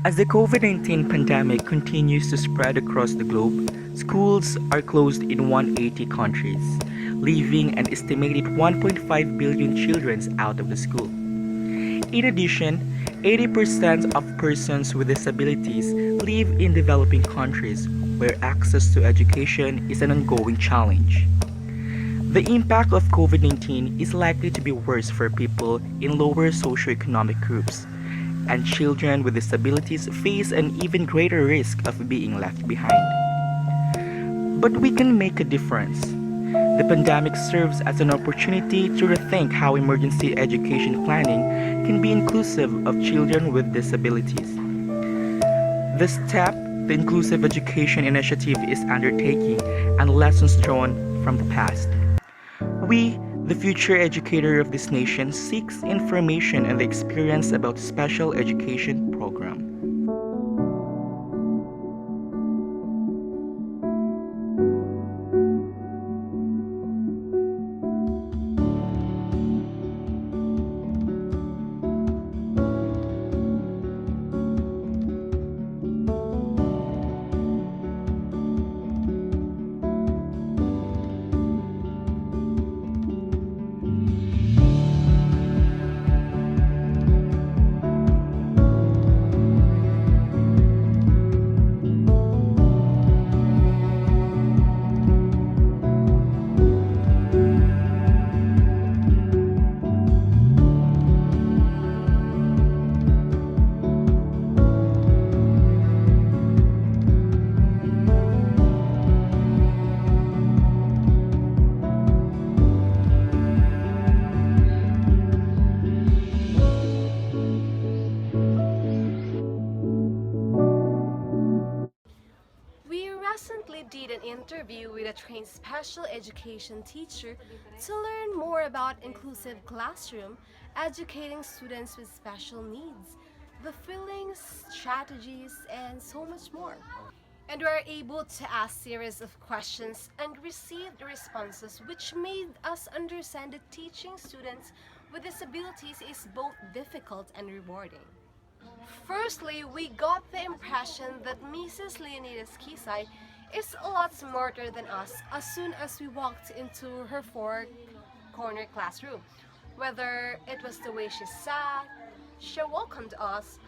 As the COVID-19 pandemic continues to spread across the globe, schools are closed in 180 countries, leaving an estimated 1.5 billion children out of the school. In addition, 80% of persons with disabilities live in developing countries where access to education is an ongoing challenge. The impact of COVID 19 is likely to be worse for people in lower socioeconomic groups, and children with disabilities face an even greater risk of being left behind. But we can make a difference. The pandemic serves as an opportunity to rethink how emergency education planning can be inclusive of children with disabilities. The step the Inclusive Education Initiative is undertaking and lessons drawn from the past. We, the future educator of this nation, seeks information and the experience about special education program. We recently did an interview with a trained special education teacher to learn more about inclusive classroom, educating students with special needs, the feelings, strategies, and so much more. And we were able to ask series of questions and received responses which made us understand that teaching students with disabilities is both difficult and rewarding. Firstly, we got the impression that Mrs. Leonidas Kisai is a lot smarter than us as soon as we walked into her four-corner classroom. Whether it was the way she sat, she welcomed us,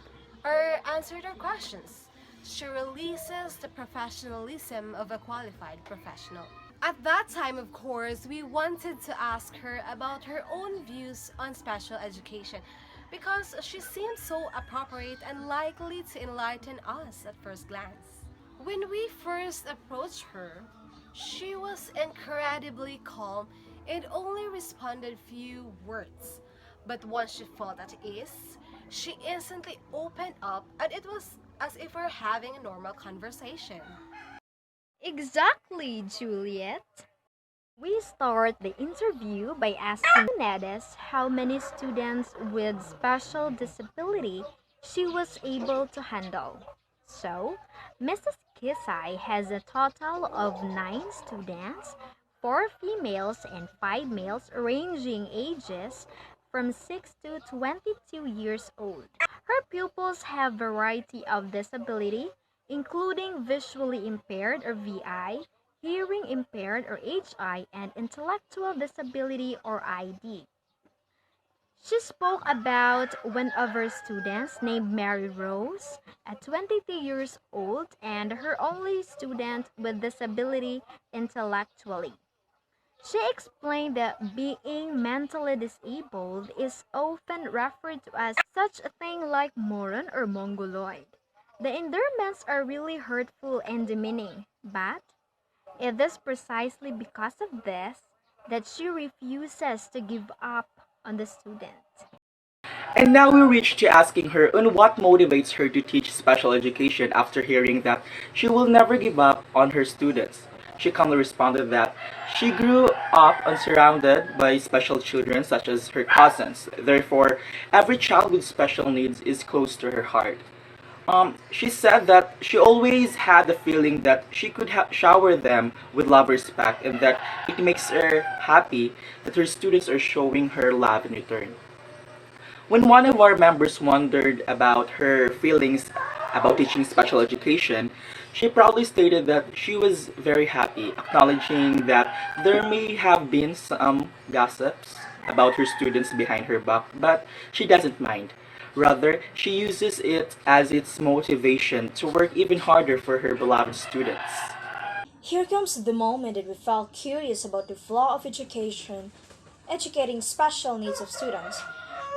or answered our questions. She releases the professionalism of a qualified professional. At that time, of course, we wanted to ask her about her own views on special education because she seemed so appropriate and likely to enlighten us at first glance. When we first approached her, she was incredibly calm and only responded few words. But once she felt at ease, she instantly opened up and it was as if we're having a normal conversation. Exactly, Juliet. We start the interview by asking Nedes how many students with special disability she was able to handle. So, Mrs. Kisai has a total of 9 students, 4 females and 5 males, ranging ages from 6 to 22 years old. Her pupils have variety of disability, including visually impaired or VI, hearing impaired or HI, and intellectual disability or ID. She spoke about one of her students named Mary Rose, at 22 years old and her only student with disability intellectually. She explained that being mentally disabled is often referred to as such a thing like moron or mongoloid. The endearments are really hurtful and demeaning, but it is precisely because of this that she refuses to give up on the student. And now we reach to asking her on what motivates her to teach special education after hearing that she will never give up on her students. She calmly responded that she grew up surrounded by special children such as her cousins. Therefore, every child with special needs is close to her heart. She said that she always had the feeling that she could shower them with love and respect and that it makes her happy that her students are showing her love in return. When one of our members wondered about her feelings about teaching special education, she proudly stated that she was very happy, acknowledging that there may have been some gossips about her students behind her back, but she doesn't mind. Rather, she uses it as its motivation to work even harder for her beloved students. Here comes the moment that we felt curious about the flaw of education, educating special needs of students.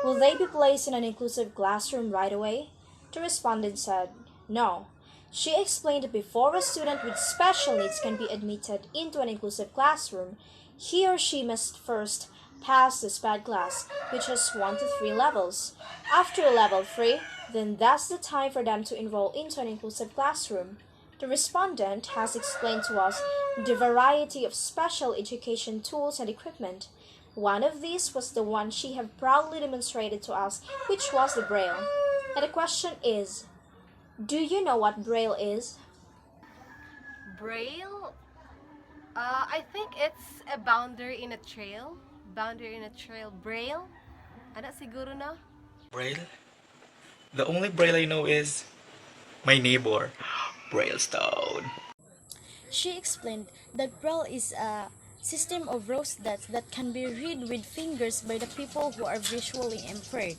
Will they be placed in an inclusive classroom right away? The respondent said, no. She explained that before a student with special needs can be admitted into an inclusive classroom, he or she must first pass the SPAD class, which has 1 to 3 levels. After level 3, then that's the time for them to enroll into an inclusive classroom. The respondent has explained to us the variety of special education tools and equipment. One of these was the one she had proudly demonstrated to us, which was the Braille. And the question is, do you know what Braille is? Braille? I think it's a boundary in a trail. Boundary in a trail. Braille? Ano siguro na? Braille? The only Braille I know is my neighbor, Braille Stone. She explained that Braille is a system of rose dots that can be read with fingers by the people who are visually impaired.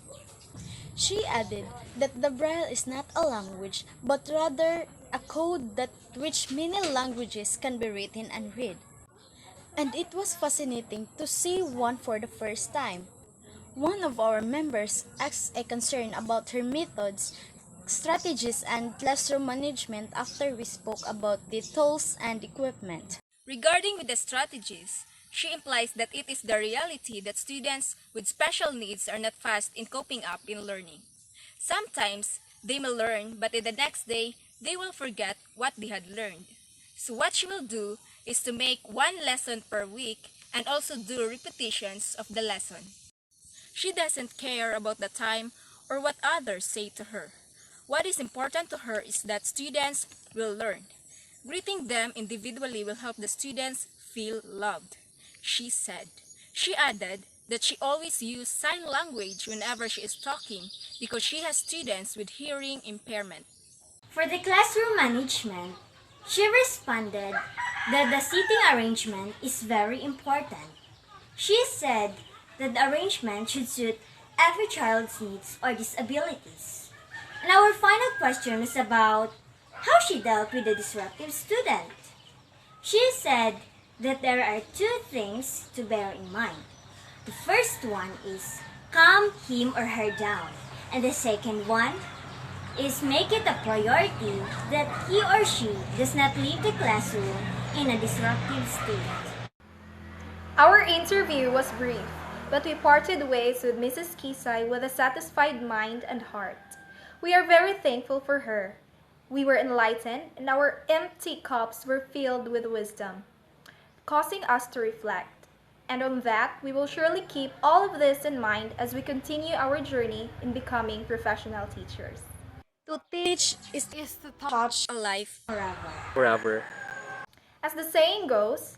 She added that the Braille is not a language, but rather a code that which many languages can be written and read. And it was fascinating to see one for the first time. One of our members asked a concern about her methods, strategies, and classroom management after we spoke about the tools and equipment. Regarding with the strategies, she implies that it is the reality that students with special needs are not fast in coping up in learning. Sometimes they may learn, but in the next day, they will forget what they had learned. So what she will do is to make one lesson per week and also do repetitions of the lesson. She doesn't care about the time or what others say to her. What is important to her is that students will learn. Greeting them individually will help the students feel loved, she said. She added that she always uses sign language whenever she is talking because she has students with hearing impairment. For the classroom management, she responded that the seating arrangement is very important. She said that the arrangement should suit every child's needs or disabilities. And our final question is about how she dealt with the disruptive student. She said that there are 2 things to bear in mind. The first one is calm him or her down, and the second one is make it a priority that he or she does not leave the classroom in a disruptive state. Our interview was brief, but we parted ways with Mrs. Kisai with a satisfied mind and heart. We are very thankful for her. We were enlightened, and our empty cups were filled with wisdom, causing us to reflect. And on that, we will surely keep all of this in mind as we continue our journey in becoming professional teachers. To teach is to touch A life forever. Forever. As the saying goes,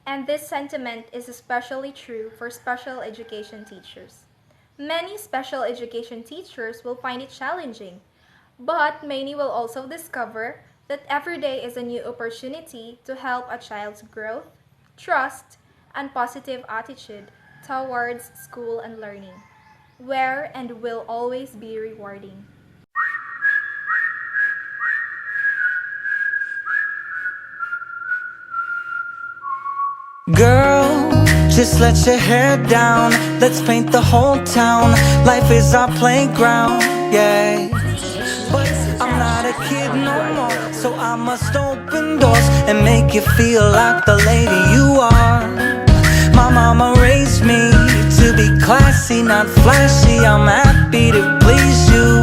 and this sentiment is especially true for special education teachers. Many special education teachers will find it challenging, but many will also discover that every day is a new opportunity to help a child's growth, trust, and positive attitude towards school and learning, where and will always be rewarding. Girl, just let your hair down. Let's paint the whole town. Life is our playground, yeah. But I'm not a kid no more, so I must open doors and make you feel like the lady you are. My mama raised me to be classy, not flashy. I'm happy to please you.